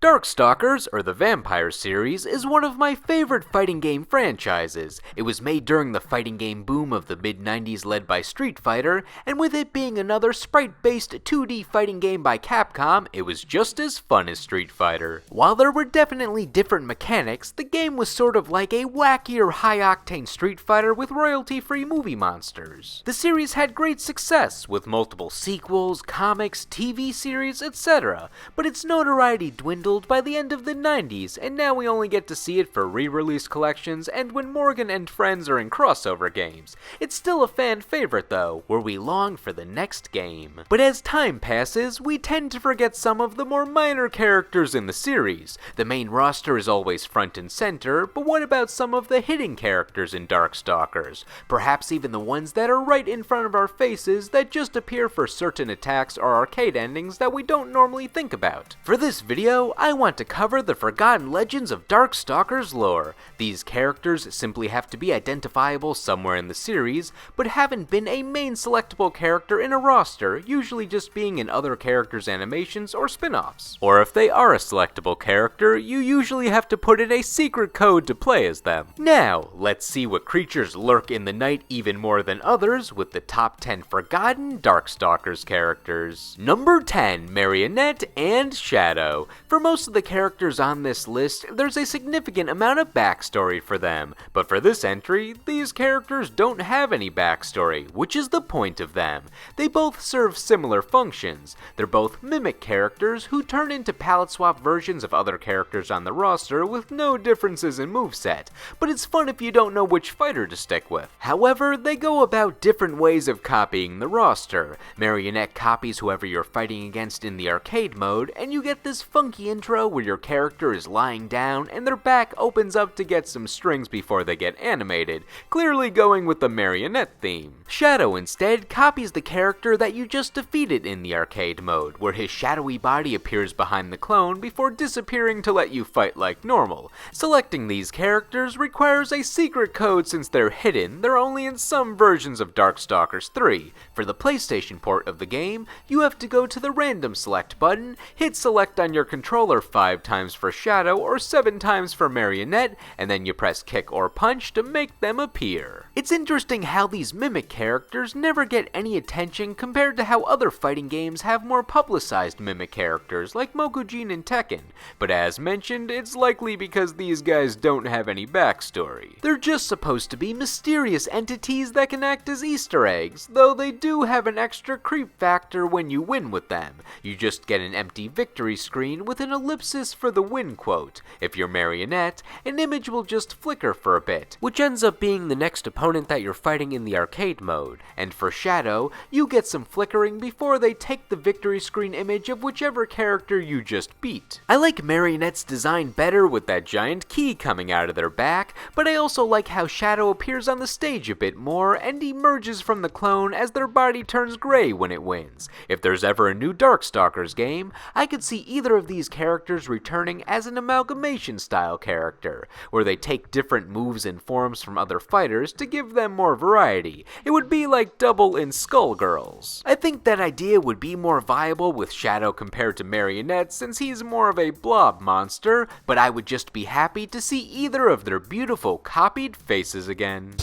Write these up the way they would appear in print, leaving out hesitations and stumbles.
Darkstalkers, or the Vampire series, is one of my favorite fighting game franchises. It was made during the fighting game boom of the mid-90s led by Street Fighter, and with it being another sprite-based 2D fighting game by Capcom, it was just as fun as Street Fighter. While there were definitely different mechanics, the game was sort of like a wackier, high-octane Street Fighter with royalty-free movie monsters. The series had great success, with multiple sequels, comics, TV series, etc., but its notoriety dwindled by the end of the 90s, and now we only get to see it for re-release collections and when Morrigan and friends are in crossover games. It's still a fan favorite though, where we long for the next game. But as time passes, we tend to forget some of the more minor characters in the series. The main roster is always front and center, but what about some of the hidden characters in Darkstalkers? Perhaps even the ones that are right in front of our faces that just appear for certain attacks or arcade endings that we don't normally think about. For this video, I want to cover the forgotten legends of Darkstalkers lore. These characters simply have to be identifiable somewhere in the series, but haven't been a main selectable character in a roster, usually just being in other characters' animations or spin-offs. Or if they are a selectable character, you usually have to put in a secret code to play as them. Now, let's see what creatures lurk in the night even more than others with the top 10 forgotten Darkstalkers characters. Number 10, Marionette and Shadow. For most of the characters on this list, there's a significant amount of backstory for them, but for this entry, these characters don't have any backstory, which is the point of them. They both serve similar functions. They're both mimic characters who turn into palette swap versions of other characters on the roster with no differences in moveset, but it's fun if you don't know which fighter to stick with. However, they go about different ways of copying the roster. Marionette copies whoever you're fighting against in the arcade mode, and you get this funky intro where your character is lying down and their back opens up to get some strings before they get animated, clearly going with the Marionette theme. Shadow instead copies the character that you just defeated in the arcade mode, where his shadowy body appears behind the clone before disappearing to let you fight like normal. Selecting these characters requires a secret code since they're hidden. They're only in some versions of Darkstalkers 3. For the PlayStation port of the game, you have to go to the random select button, hit select on your controller 5 times for Shadow or 7 times for Marionette, and then you press kick or punch to make them appear. It's interesting how these mimic characters never get any attention compared to how other fighting games have more publicized mimic characters like Mokujin and Tekken, but as mentioned, it's likely because these guys don't have any backstory. They're just supposed to be mysterious entities that can act as Easter eggs, though they do have an extra creep factor when you win with them. You just get an empty victory screen with an ellipsis for the win quote. If you're Marionette, an image will just flicker for a bit, which ends up being the next opponent that you're fighting in the arcade mode. And for Shadow, you get some flickering before they take the victory screen image of whichever character you just beat. I like Marionette's design better with that giant key coming out of their back, but I also like how Shadow appears on the stage a bit more and emerges from the clone as their body turns gray when it wins. If there's ever a new Darkstalkers game, I could see either of these characters returning as an amalgamation style character, where they take different moves and forms from other fighters to give them more variety. It would be like Double in Skullgirls. I think that idea would be more viable with Shadow compared to Marionette since he's more of a blob monster, but I would just be happy to see either of their beautiful copied faces again.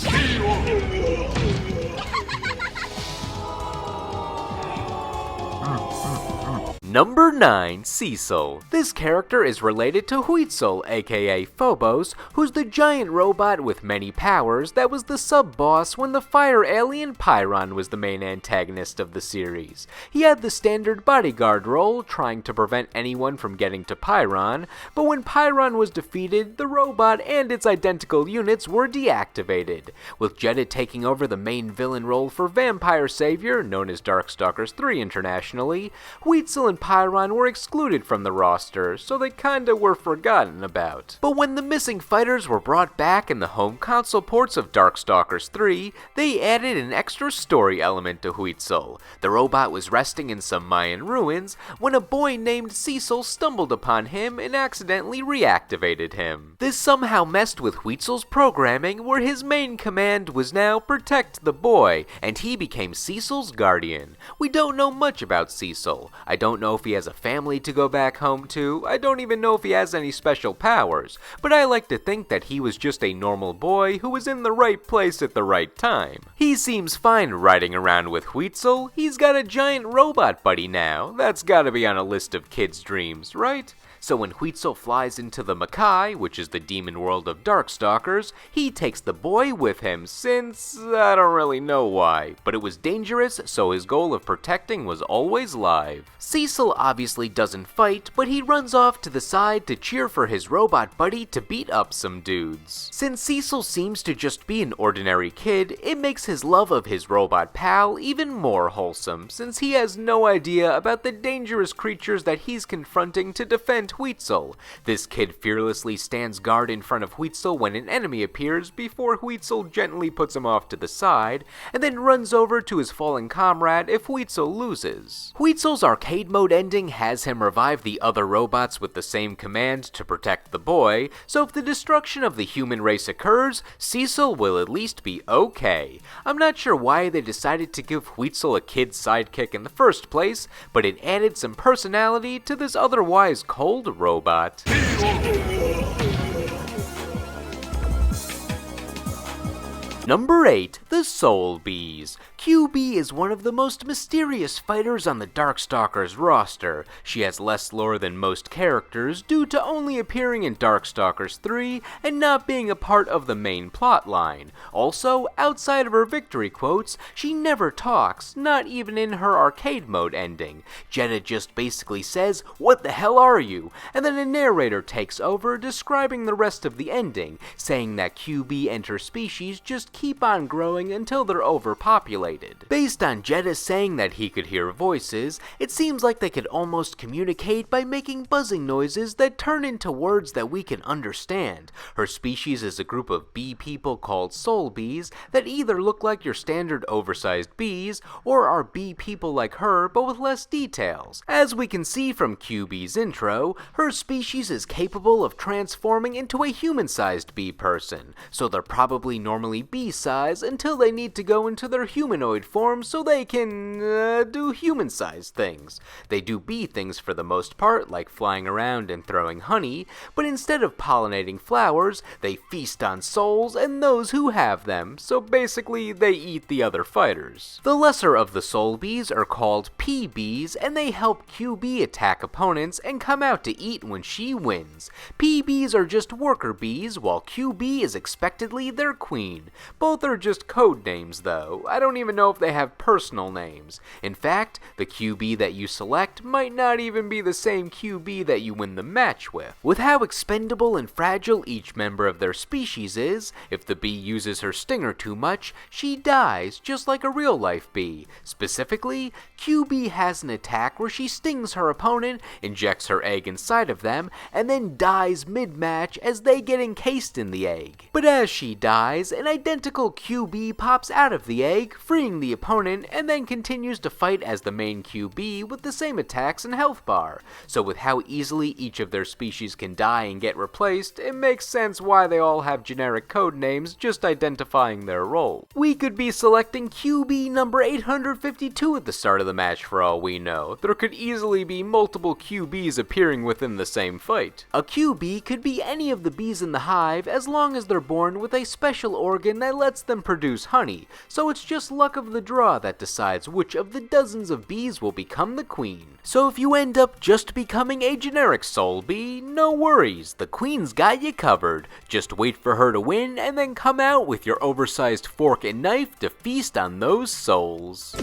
Number 9, Cecil. This character is related to Huitzel, aka Phobos, who's the giant robot with many powers that was the sub-boss when the fire alien Pyron was the main antagonist of the series. He had the standard bodyguard role, trying to prevent anyone from getting to Pyron, but when Pyron was defeated, the robot and its identical units were deactivated. With Jeddah taking over the main villain role for Vampire Savior, known as Darkstalkers 3 internationally, Huitzel and Pyron were excluded from the roster, so they kinda were forgotten about. But when the missing fighters were brought back in the home console ports of Darkstalkers 3, they added an extra story element to Huitzel. The robot was resting in some Mayan ruins when a boy named Cecil stumbled upon him and accidentally reactivated him. This somehow messed with Huitzel's programming, where his main command was now protect the boy, and he became Cecil's guardian. We don't know much about Cecil. I don't know know if he has a family to go back home to, I don't even know if he has any special powers, but I like to think that he was just a normal boy who was in the right place at the right time. He seems fine riding around with Huitzel. He's got a giant robot buddy now. That's gotta be on a list of kids' dreams, right? So when Huitzel flies into the Makai, which is the demon world of Darkstalkers, he takes the boy with him since, I don't really know why, but it was dangerous, so his goal of protecting was always live. Cecil obviously doesn't fight, but he runs off to the side to cheer for his robot buddy to beat up some dudes. Since Cecil seems to just be an ordinary kid, it makes his love of his robot pal even more wholesome, since he has no idea about the dangerous creatures that he's confronting to defend Huitzel. This kid fearlessly stands guard in front of Huitzel when an enemy appears before Huitzel gently puts him off to the side, and then runs over to his fallen comrade if Huitzel loses. Huitzel's arcade mode ending has him revive the other robots with the same command to protect the boy, so if the destruction of the human race occurs, Cecil will at least be okay. I'm not sure why they decided to give Huitzel a kid sidekick in the first place, but it added some personality to this otherwise cold robot. Number 8. The Soul Bees. QB is one of the most mysterious fighters on the Darkstalkers roster. She has less lore than most characters due to only appearing in Darkstalkers 3 and not being a part of the main plotline. Also, outside of her victory quotes, she never talks, not even in her arcade mode ending. Jeddah just basically says, "What the hell are you?" and then a narrator takes over describing the rest of the ending, saying that QB and her species just keep on growing until they're overpopulated. Based on Jeddah saying that he could hear voices, it seems like they could almost communicate by making buzzing noises that turn into words that we can understand. Her species is a group of bee people called soul bees that either look like your standard oversized bees or are bee people like her but with less details. As we can see from QB's intro, her species is capable of transforming into a human-sized bee person, so they're probably normally bee size until they need to go into their humanoid form so they can do human-sized things. They do bee things for the most part, like flying around and throwing honey, but instead of pollinating flowers, they feast on souls and those who have them, so basically they eat the other fighters. The lesser of the soul bees are called PBs, and they help QB attack opponents and come out to eat when she wins. PBs are just worker bees, while QB is expectedly their queen. Both are just code names though. I don't even know if they have personal names. In fact, the QB that you select might not even be the same QB that you win the match with. With how expendable and fragile each member of their species is, if the bee uses her stinger too much, she dies just like a real life bee. Specifically, QB has an attack where she stings her opponent, injects her egg inside of them, and then dies mid-match as they get encased in the egg. But as she dies, an identical QB pops out of the egg, freeing the opponent, and then continues to fight as the main QB with the same attacks and health bar. So with how easily each of their species can die and get replaced, it makes sense why they all have generic code names just identifying their role. We could be selecting QB number 852 at the start of the match for all we know. There could easily be multiple QBs appearing within the same fight. A QB could be any of the bees in the hive as long as they're born with a special organ that lets them produce honey, so it's just luck of the draw that decides which of the dozens of bees will become the queen. So if you end up just becoming a generic soul bee, no worries, the queen's got you covered. Just wait for her to win and then come out with your oversized fork and knife to feast on those souls.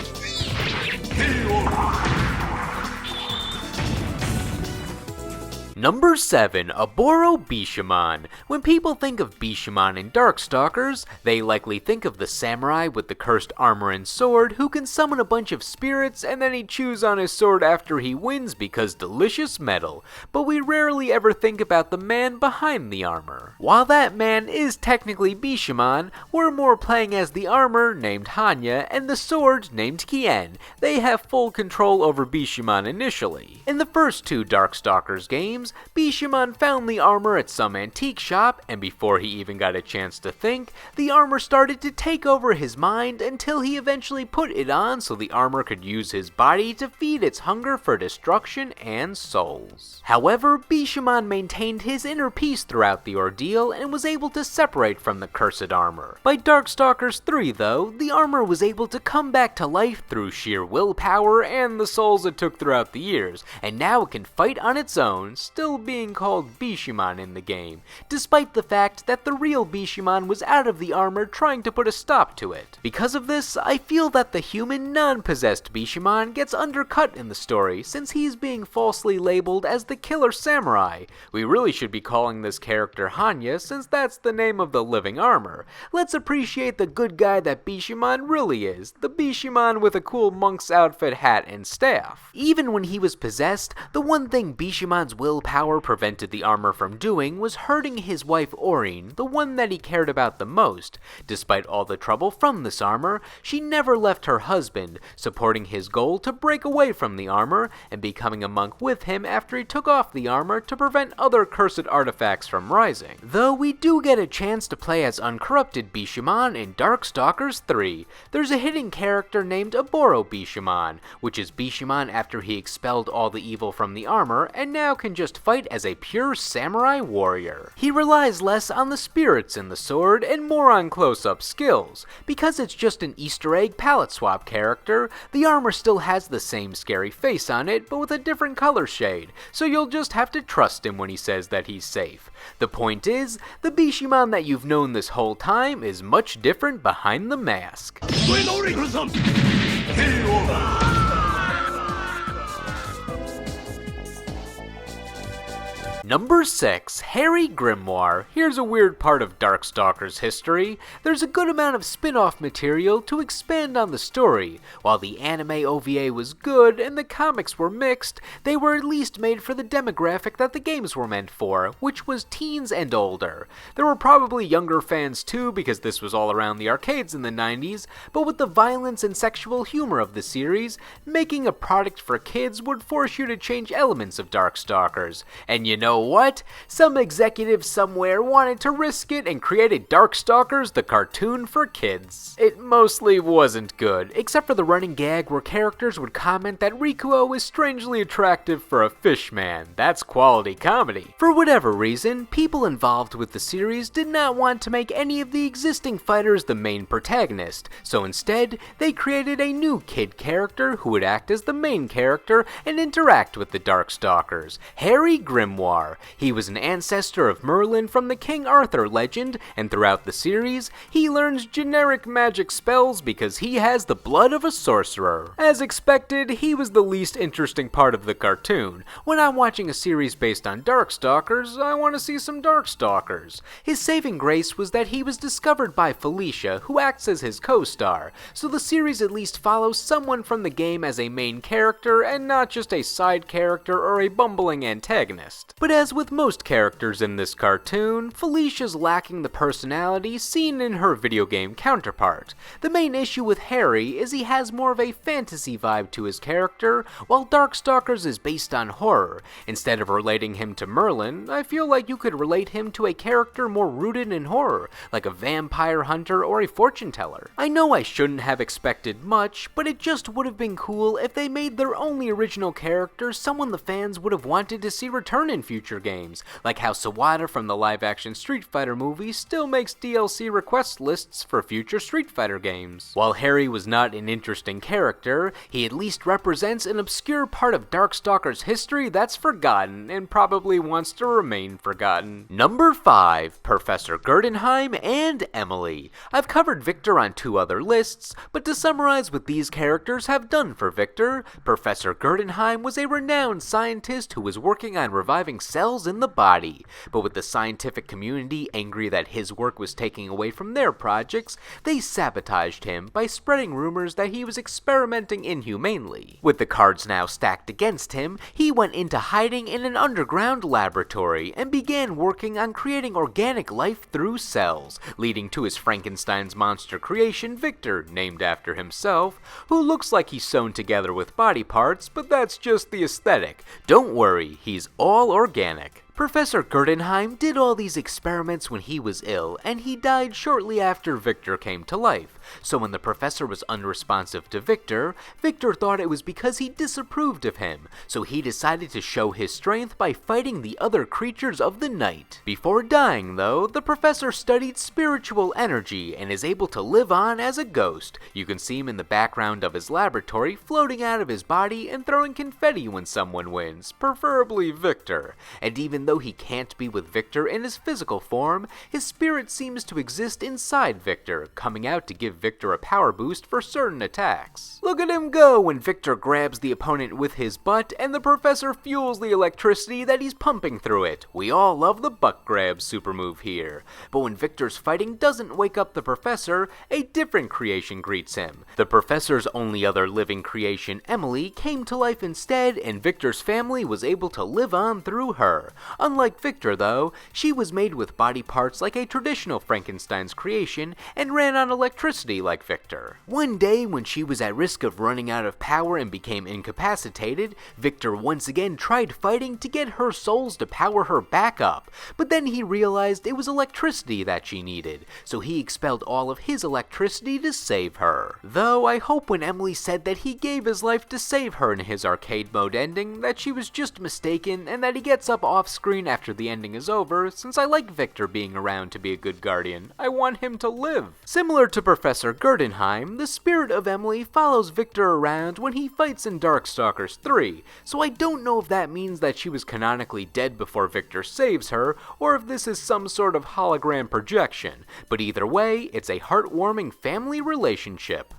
Number 7. Aboro Bishamon. When people think of Bishamon in Darkstalkers, they likely think of the samurai with the cursed armor and sword who can summon a bunch of spirits and then he chews on his sword after he wins because delicious metal, but we rarely ever think about the man behind the armor. While that man is technically Bishamon, we're more playing as the armor named Hanya and the sword named Kien. They have full control over Bishamon initially. In the first two Darkstalkers games, years, Bishamon found the armor at some antique shop, and before he even got a chance to think, the armor started to take over his mind until he eventually put it on so the armor could use his body to feed its hunger for destruction and souls. However, Bishamon maintained his inner peace throughout the ordeal and was able to separate from the cursed armor. By Darkstalkers 3 though, the armor was able to come back to life through sheer willpower and the souls it took throughout the years, and now it can fight on its own, still being called Bishamon in the game, despite the fact that the real Bishamon was out of the armor trying to put a stop to it. Because of this, I feel that the human non-possessed Bishamon gets undercut in the story since he's being falsely labeled as the killer samurai. We really should be calling this character Hanya since that's the name of the living armor. Let's appreciate the good guy that Bishamon really is, the Bishamon with a cool monk's outfit, hat, and staff. Even when he was possessed, the one thing Bishamon's willpower prevented the armor from doing was hurting his wife Oreen, the one that he cared about the most. Despite all the trouble from this armor, she never left her husband, supporting his goal to break away from the armor and becoming a monk with him after he took off the armor to prevent other cursed artifacts from rising. Though we do get a chance to play as uncorrupted Bishamon in Darkstalkers 3. There's a hidden character named Oboro Bishamon, which is Bishamon after he expelled all the evil from the armor and now can just fight as a pure samurai warrior. He relies less on the spirits in the sword and more on close-up skills. Because it's just an Easter egg palette swap character, the armor still has the same scary face on it but with a different color shade, so you'll just have to trust him when he says that he's safe. The point is, the Bishamon that you've known this whole time is much different behind the mask. Number 6. Harry Grimoire. Here's a weird part of Darkstalkers history. There's a good amount of spin-off material to expand on the story. While the anime OVA was good and the comics were mixed, they were at least made for the demographic that the games were meant for, which was teens and older. There were probably younger fans too because this was all around the arcades in the 90s, but with the violence and sexual humor of the series, making a product for kids would force you to change elements of Darkstalkers. And you know what? Some executive somewhere wanted to risk it and created Darkstalkers, the cartoon for kids. It mostly wasn't good, except for the running gag where characters would comment that Rikuo is strangely attractive for a fish man. That's quality comedy. For whatever reason, people involved with the series did not want to make any of the existing fighters the main protagonist, so instead, they created a new kid character who would act as the main character and interact with the Darkstalkers, Harry Grimoire. He was an ancestor of Merlin from the King Arthur legend, and throughout the series, he learns generic magic spells because he has the blood of a sorcerer. As expected, he was the least interesting part of the cartoon. When I'm watching a series based on Darkstalkers, I want to see some Darkstalkers. His saving grace was that he was discovered by Felicia, who acts as his co-star, so the series at least follows someone from the game as a main character and not just a side character or a bumbling antagonist. But as with most characters in this cartoon, Felicia's lacking the personality seen in her video game counterpart. The main issue with Harry is he has more of a fantasy vibe to his character, while Darkstalkers is based on horror. Instead of relating him to Merlin, I feel like you could relate him to a character more rooted in horror, like a vampire hunter or a fortune teller. I know I shouldn't have expected much, but it just would have been cool if they made their only original character someone the fans would have wanted to see return in future games, like how Sawada from the live-action Street Fighter movie still makes DLC request lists for future Street Fighter games. While Harry was not an interesting character, he at least represents an obscure part of Darkstalkers history that's forgotten and probably wants to remain forgotten. Number 5. Professor Gerdenheim and Emily. I've covered Victor on 2 other lists, but to summarize what these characters have done for Victor, Professor Gerdenheim was a renowned scientist who was working on reviving cells in the body, but with the scientific community angry that his work was taking away from their projects, they sabotaged him by spreading rumors that he was experimenting inhumanely. With the cards now stacked against him, he went into hiding in an underground laboratory and began working on creating organic life through cells, leading to his Frankenstein's monster creation Victor, named after himself, who looks like he's sewn together with body parts, but that's just the aesthetic. Don't worry, he's all organic. organic. Professor Gerdenheim did all these experiments when he was ill, and he died shortly after Victor came to life. So when the professor was unresponsive to Victor, Victor thought it was because he disapproved of him, so he decided to show his strength by fighting the other creatures of the night. Before dying, though, the professor studied spiritual energy and is able to live on as a ghost. You can see him in the background of his laboratory, floating out of his body and throwing confetti when someone wins, preferably Victor. And even though he can't be with Victor in his physical form, his spirit seems to exist inside Victor, coming out to give Victor a power boost for certain attacks. Look at him go when Victor grabs the opponent with his butt and the professor fuels the electricity that he's pumping through it. We all love the butt grab super move here. But when Victor's fighting doesn't wake up the professor, a different creation greets him. The professor's only other living creation, Emily, came to life instead, and Victor's family was able to live on through her. Unlike Victor, though, she was made with body parts like a traditional Frankenstein's creation and ran on electricity like Victor. One day, when she was at risk of running out of power and became incapacitated, Victor once again tried fighting to get her souls to power her back up, but then he realized it was electricity that she needed, so he expelled all of his electricity to save her. Though I hope when Emily said that he gave his life to save her in his arcade mode ending, that she was just mistaken and that he gets up off screen after the ending is over, since I like Victor being around to be a good guardian. I want him to live. Similar to Professor Gerdenheim, the spirit of Emily follows Victor around when he fights in Darkstalkers 3, so I don't know if that means that she was canonically dead before Victor saves her, or if this is some sort of hologram projection, but either way, it's a heartwarming family relationship.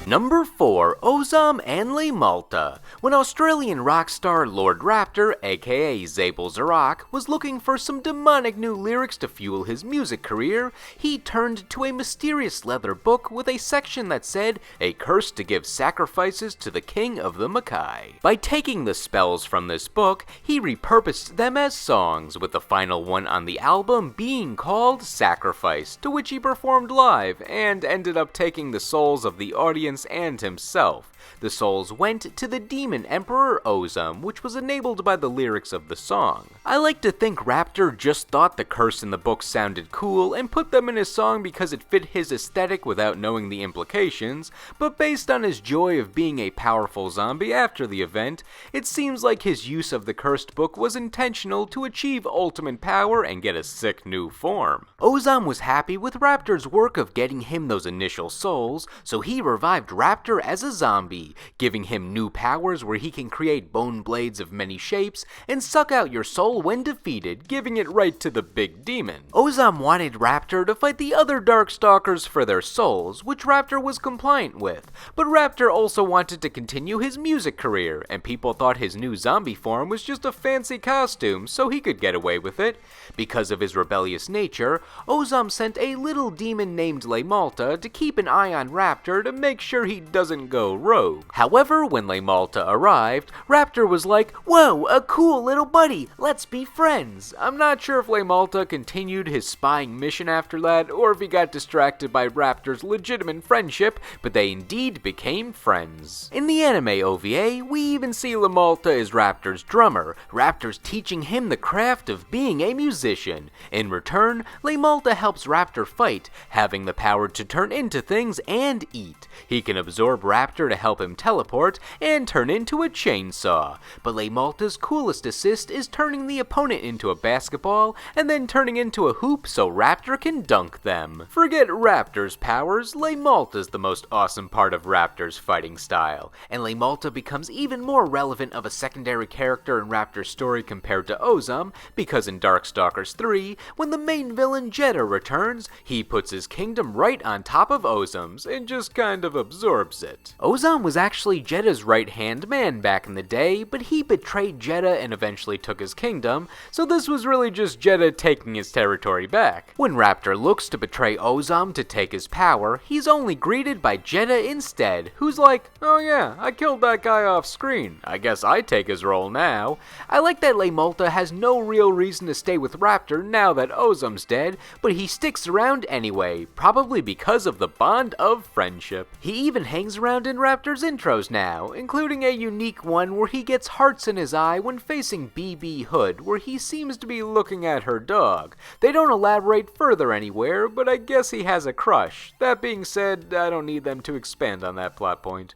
Number 4. Ozam and Le Malta. When Australian rock star Lord Raptor, aka Zabel Zarok, was looking for some demonic new lyrics to fuel his music career, he turned to a mysterious leather book with a section that said, "A curse to give sacrifices to the king of the Mackay." By taking the spells from this book, he repurposed them as songs, with the final one on the album being called Sacrifice, to which he performed live, and ended up taking the souls of the audience and himself. The souls went to the demon emperor Ozam, which was enabled by the lyrics of the song. I like to think Raptor just thought the curse in the book sounded cool and put them in his song because it fit his aesthetic without knowing the implications, but based on his joy of being a powerful zombie after the event, it seems like his use of the cursed book was intentional to achieve ultimate power and get a sick new form. Ozam was happy with Raptor's work of getting him those initial souls, so he revived Raptor as a zombie, giving him new powers where he can create bone blades of many shapes and suck out your soul when defeated, giving it right to the big demon. Ozam wanted Raptor to fight the other Darkstalkers for their souls, which Raptor was compliant with, but Raptor also wanted to continue his music career, and people thought his new zombie form was just a fancy costume, so he could get away with it. Because of his rebellious nature, Ozam sent a little demon named Le Malta to keep an eye on Raptor to make sure he doesn't go rogue. However, when Le Malta arrived, Raptor was like, "Whoa, a cool little buddy, let's be friends." I'm not sure if Le Malta continued his spying mission after that, or if he got distracted by Raptor's legitimate friendship, but they indeed became friends. In the anime OVA, we even see Le Malta as Raptor's drummer. Raptor's teaching him the craft of being a musician. In return, Le Malta helps Raptor fight, having the power to turn into things and eat. He can absorb Raptor to help him teleport and turn into a chainsaw. But Le Malta's coolest assist is turning the opponent into a basketball and then turning into a hoop so Raptor can dunk them. Forget Raptor's powers, Le Malta's the most awesome part of Raptor's fighting style, and Le Malta becomes even more relevant of a secondary character in Raptor's story compared to Ozam, because in Darkstalkers 3, when the main villain Jeddah returns, he puts his kingdom right on top of Ozam's and just kind of absorbs it. Ozam was actually Jeddah's right-hand man back in the day, but he betrayed Jeddah and eventually took his kingdom, so this was really just Jeddah taking his territory back. When Raptor looks to betray Ozam to take his power, he's only greeted by Jeddah instead, who's like, "Oh yeah, I killed that guy off screen. I guess I take his role now." I like that Le Malta has no real reason to stay with Raptor now that Ozam's dead, but he sticks around anyway, probably because of the bond of friendship. He even hangs around in Raptor's intros now, including a unique one where he gets hearts in his eye when facing BB Hood, where he seems to be looking at her dog. They don't elaborate further anywhere, but I guess he has a crush. That being said, I don't need them to expand on that plot point.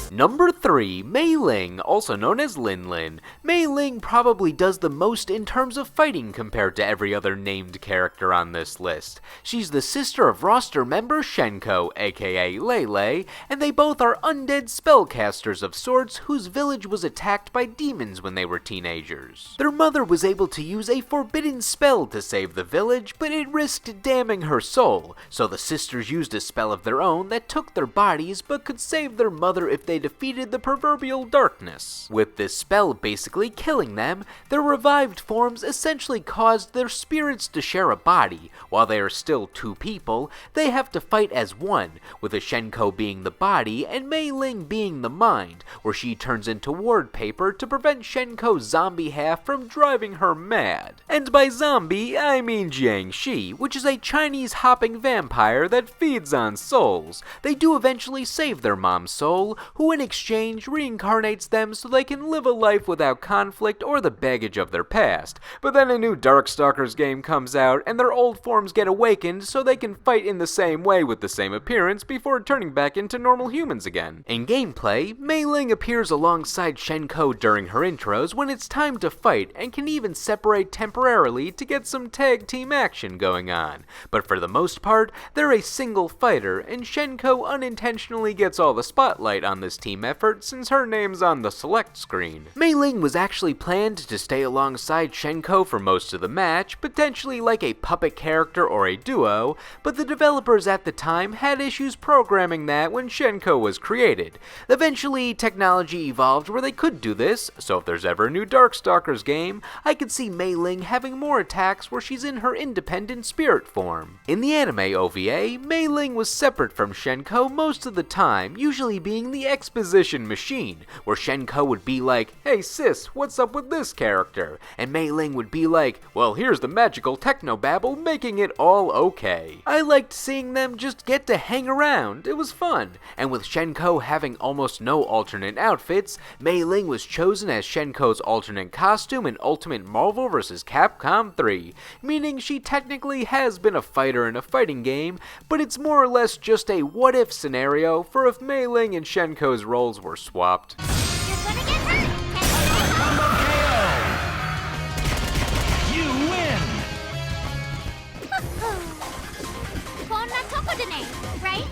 Number 3, Mei Ling, also known as Lin Lin. Mei Ling probably does the most in terms of fighting compared to every other named character on this list. She's the sister of roster member Shenko, aka Lele, and they both are undead spellcasters of sorts whose village was attacked by demons when they were teenagers. Their mother was able to use a forbidden spell to save the village, but it risked damning her soul, so the sisters used a spell of their own that took their bodies but could save their mother if they defeated the proverbial darkness. With this spell basically killing them, their revived forms essentially caused their spirits to share a body. While they are still two people, they have to fight as one, with a Shenko being the body and Mei Ling being the mind, where she turns into ward paper to prevent Shenko's zombie half from driving her mad. And by zombie, I mean Jiangshi, which is a Chinese hopping vampire that feeds on souls. They do eventually save their mom's soul, who in exchange reincarnates them so they can live a life without conflict or the baggage of their past. But then a new Darkstalkers game comes out and their old forms get awakened so they can fight in the same way with the same appearance before turning back into normal humans again. In gameplay, Mei Ling appears alongside Shenko during her intros when it's time to fight and can even separate temporarily to get some tag team action going on. But for the most part, they're a single fighter, and Shenko unintentionally gets all the spotlight on this team effort since her name's on the select screen. Mei Ling was actually planned to stay alongside Shenko for most of the match, potentially like a puppet character or a duo, but the developers at the time had issues programming that when Shenko was created. Eventually, technology evolved where they could do this, so if there's ever a new Darkstalkers game, I could see Mei Ling having more attacks where she's in her independent spirit form. In the anime OVA, Mei Ling was separate from Shenko most of the time, usually being the exposition machine, where Shenko would be like, "Hey sis, what's up with this character?" And Mei Ling would be like, "Well, here's the magical technobabble making it all okay." I liked seeing them just get to hang around, it was fun. And with Shenko having almost no alternate outfits, Mei Ling was chosen as Shenko's alternate costume in Ultimate Marvel vs. Capcom 3, meaning she technically has been a fighter in a fighting game, but it's more or less just a what-if scenario for if Mei Ling and Shenko's roles were swapped. You're gonna get hurt! You win! Right?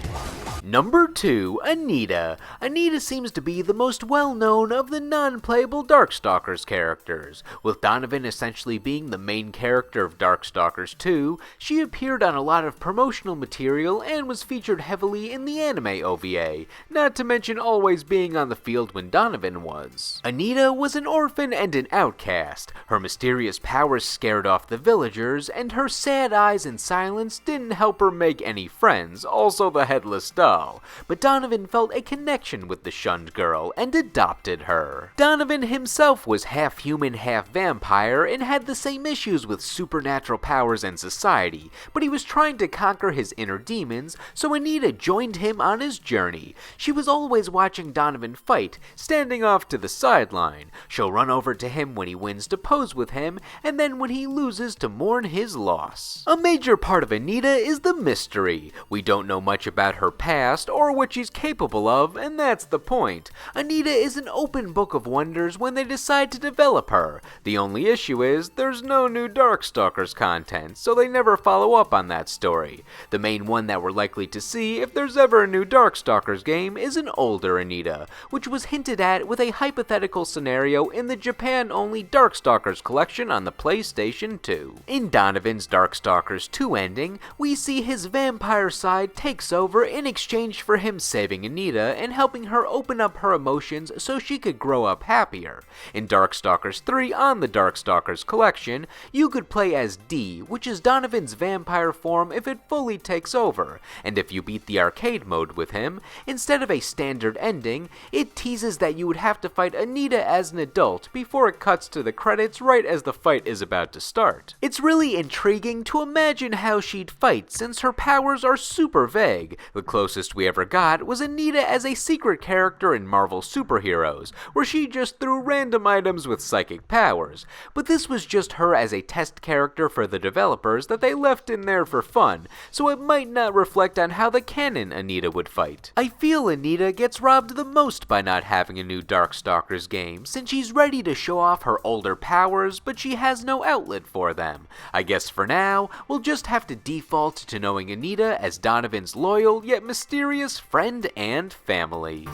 Number 2, Anita. Anita seems to be the most well-known of the non-playable Darkstalkers characters. With Donovan essentially being the main character of Darkstalkers 2, she appeared on a lot of promotional material and was featured heavily in the anime OVA, not to mention always being on the field when Donovan was. Anita was an orphan and an outcast. Her mysterious powers scared off the villagers, and her sad eyes and silence didn't help her make any friends, also the headless doll. But Donovan felt a connection with the shunned girl and adopted her. Donovan himself was half human, half vampire, and had the same issues with supernatural powers and society, but he was trying to conquer his inner demons, so Anita joined him on his journey. She was always watching Donovan fight, standing off to the sideline. She'll run over to him when he wins to pose with him, and then when he loses to mourn his loss. A major part of Anita is the mystery. We don't know much about her past or what she's capable of, and that's the point. Anita is an open book of wonders when they decide to develop her. The only issue is there's no new Darkstalkers content, so they never follow up on that story. The main one that we're likely to see if there's ever a new Darkstalkers game is an older Anita, which was hinted at with a hypothetical scenario in the Japan-only Darkstalkers collection on the PlayStation 2. In Donovan's Darkstalkers 2 ending, we see his vampire side takes over in exchange exchange for him saving Anita and helping her open up her emotions so she could grow up happier. In Darkstalkers 3 on the Darkstalkers collection, you could play as D, which is Donovan's vampire form if it fully takes over, and if you beat the arcade mode with him, instead of a standard ending, it teases that you would have to fight Anita as an adult before it cuts to the credits right as the fight is about to start. It's really intriguing to imagine how she'd fight since her powers are super vague. The closest we ever got was Anita as a secret character in Marvel Superheroes, where she just threw random items with psychic powers, but this was just her as a test character for the developers that they left in there for fun, so it might not reflect on how the canon Anita would fight. I feel Anita gets robbed the most by not having a new Darkstalkers game, since she's ready to show off her older powers, but she has no outlet for them. I guess for now, we'll just have to default to knowing Anita as Donovan's loyal yet mysterious friend and family.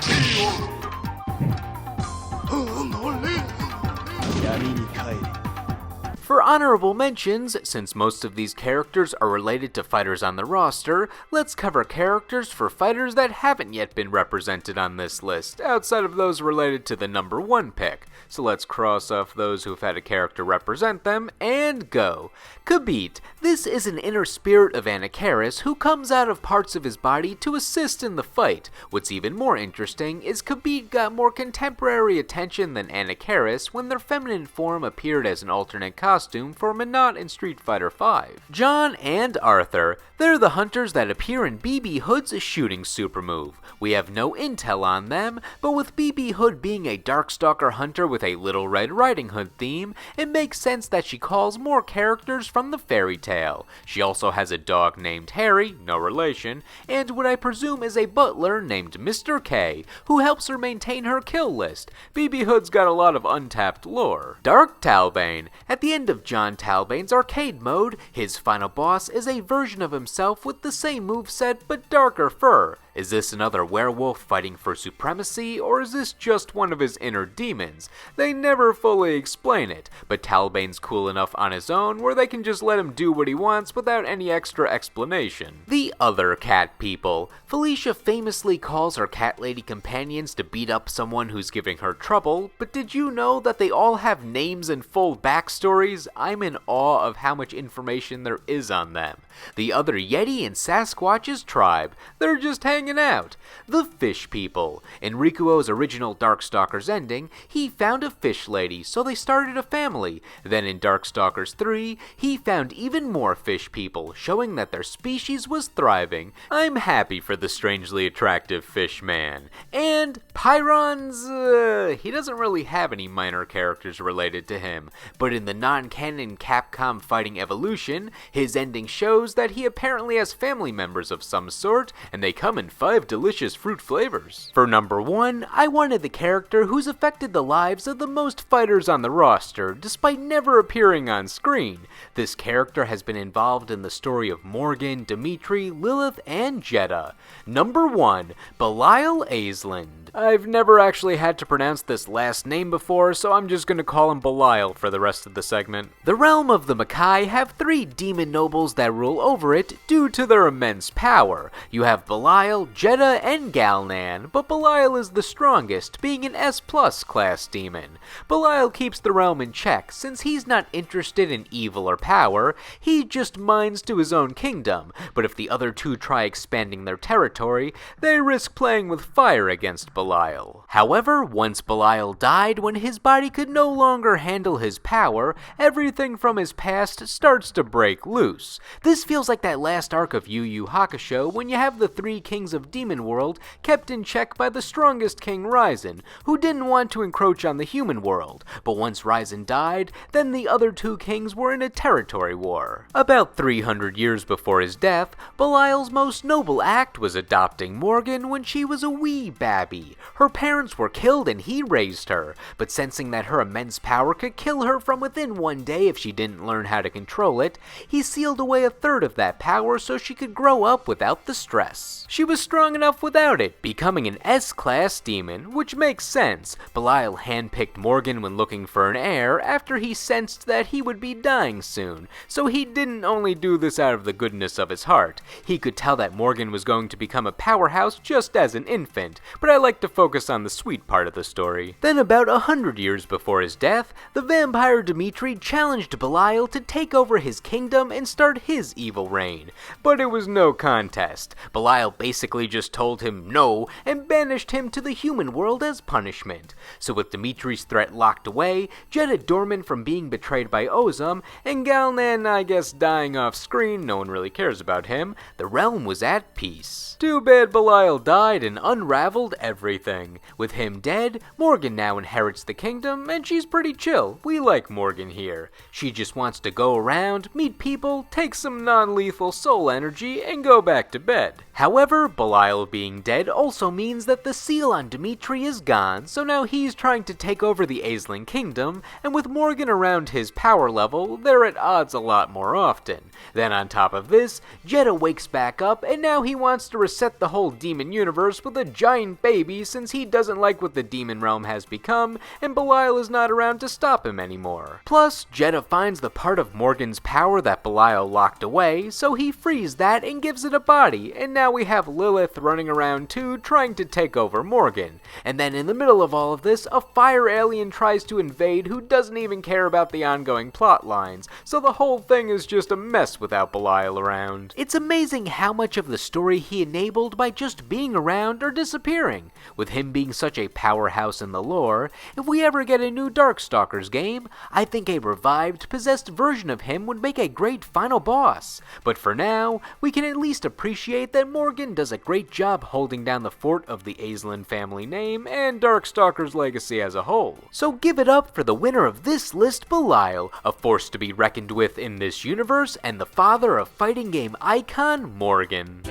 For honorable mentions, since most of these characters are related to fighters on the roster, let's cover characters for fighters that haven't yet been represented on this list, outside of those related to the number 1 pick. So let's cross off those who've had a character represent them, and go. Khabeet. This is an inner spirit of Anacharis who comes out of parts of his body to assist in the fight. What's even more interesting is Khabeet got more contemporary attention than Anacharis when their feminine form appeared as an alternate costume for Minot in Street Fighter V. John and Arthur. They're the hunters that appear in BB Hood's shooting super move. We have no intel on them, but with BB Hood being a Darkstalker hunter with a Little Red Riding Hood theme, it makes sense that she calls more characters from the fairy tale. She also has a dog named Harry, no relation, and what I presume is a butler named Mr. K, who helps her maintain her kill list. BB Hood's got a lot of untapped lore. Dark Talbane. At the end of John Talbane's arcade mode, his final boss is a version of himself with the same moveset but darker fur. Is this another werewolf fighting for supremacy, or is this just one of his inner demons? They never fully explain it, but Talbane's cool enough on his own where they can just let him do what he wants without any extra explanation. The other cat people. Felicia famously calls her cat lady companions to beat up someone who's giving her trouble, but did you know that they all have names and full backstories? I'm in awe of how much information there is on them. The other Yeti and Sasquatch's tribe. They're just hanging out. The fish people. In Rikuo's original Darkstalkers ending, he found a fish lady, so they started a family. Then in Darkstalkers 3, he found even more fish people, showing that their species was thriving. I'm happy for the strangely attractive fish man. And Pyron's, he doesn't really have any minor characters related to him, but in the non-canon Capcom Fighting Evolution, his ending shows that he apparently has family members of some sort, and they come in 5 delicious fruit flavors. For number 1, I wanted the character who's affected the lives of the most fighters on the roster, despite never appearing on screen. This character has been involved in the story of Morrigan, Demitri, Lilith, and Jeddah. Number 1, Belial Aisland. I've never actually had to pronounce this last name before, so I'm just gonna call him Belial for the rest of the segment. The realm of the Makai have 3 demon nobles that rule over it due to their immense power. You have Belial, Jeddah, and Galnan, but Belial is the strongest, being an S+ class demon. Belial keeps the realm in check, since he's not interested in evil or power, he just mines to his own kingdom, but if the other 2 try expanding their territory, they risk playing with fire against Belial. However, once Belial died when his body could no longer handle his power, everything from his past starts to break loose. This feels like that last arc of Yu Yu Hakusho when you have the 3 kings of Demon World kept in check by the strongest king Ryzen, who didn't want to encroach on the human world, but once Ryzen died, then the other 2 kings were in a territory war. About 300 years before his death, Belial's most noble act was adopting Morrigan when she was a wee babby. baby. Her parents were killed and he raised her, but sensing that her immense power could kill her from within one day if she didn't learn how to control it, he sealed away a third of that power so she could grow up without the stress. She was strong enough without it, becoming an S-class demon, which makes sense. Belial handpicked Morrigan when looking for an heir after he sensed that he would be dying soon, so he didn't only do this out of the goodness of his heart. He could tell that Morrigan was going to become a powerhouse just as an infant, but I like to focus on the sweet part of the story. Then about 100 years before his death, the vampire Demitri challenged Belial to take over his kingdom and start his evil reign, but it was no contest. Belial basically just told him no and banished him to the human world as punishment. So with Dimitri's threat locked away, Jeddah dormant from being betrayed by Ozum, and Galnan I guess dying off screen, no one really cares about him, the realm was at peace. Too bad Belial died and unraveled everything. With him dead, Morrigan now inherits the kingdom, and she's pretty chill. We like Morrigan here. She just wants to go around, meet people, take some non-lethal soul energy, and go back to bed. However, Belial being dead also means that the seal on Demitri is gone, so now he's trying to take over the Aisling kingdom, and with Morrigan around his power level, they're at odds a lot more often. Then on top of this, Jeddah wakes back up, and now he wants to reset the whole demon universe with a giant baby since he doesn't like what the demon realm has become, and Belial is not around to stop him anymore. Plus, Jeddah finds the part of Morrigan's power that Belial locked away, so he frees that and gives it a body, and now we have Lilith running around too, trying to take over Morrigan. And then in the middle of all of this, a fire alien tries to invade who doesn't even care about the ongoing plot lines, so the whole thing is just a mess without Belial around. It's amazing how much of the story he enabled by just being around or disappearing. With him being such a powerhouse in the lore, if we ever get a new Darkstalkers game, I think a revived, possessed version of him would make a great final boss. But for now, we can at least appreciate that Morrigan does a great job holding down the fort of the Aisling family name and Darkstalkers' legacy as a whole. So give it up for the winner of this list, Belial, a force to be reckoned with in this universe, and the father of fighting game icon Morrigan.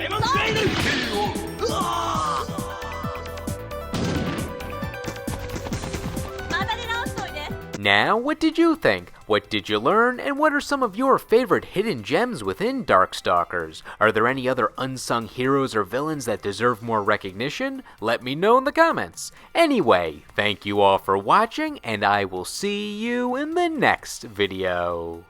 Now, what did you think? What did you learn? And what are some of your favorite hidden gems within Darkstalkers? Are there any other unsung heroes or villains that deserve more recognition? Let me know in the comments. Anyway, thank you all for watching, and I will see you in the next video.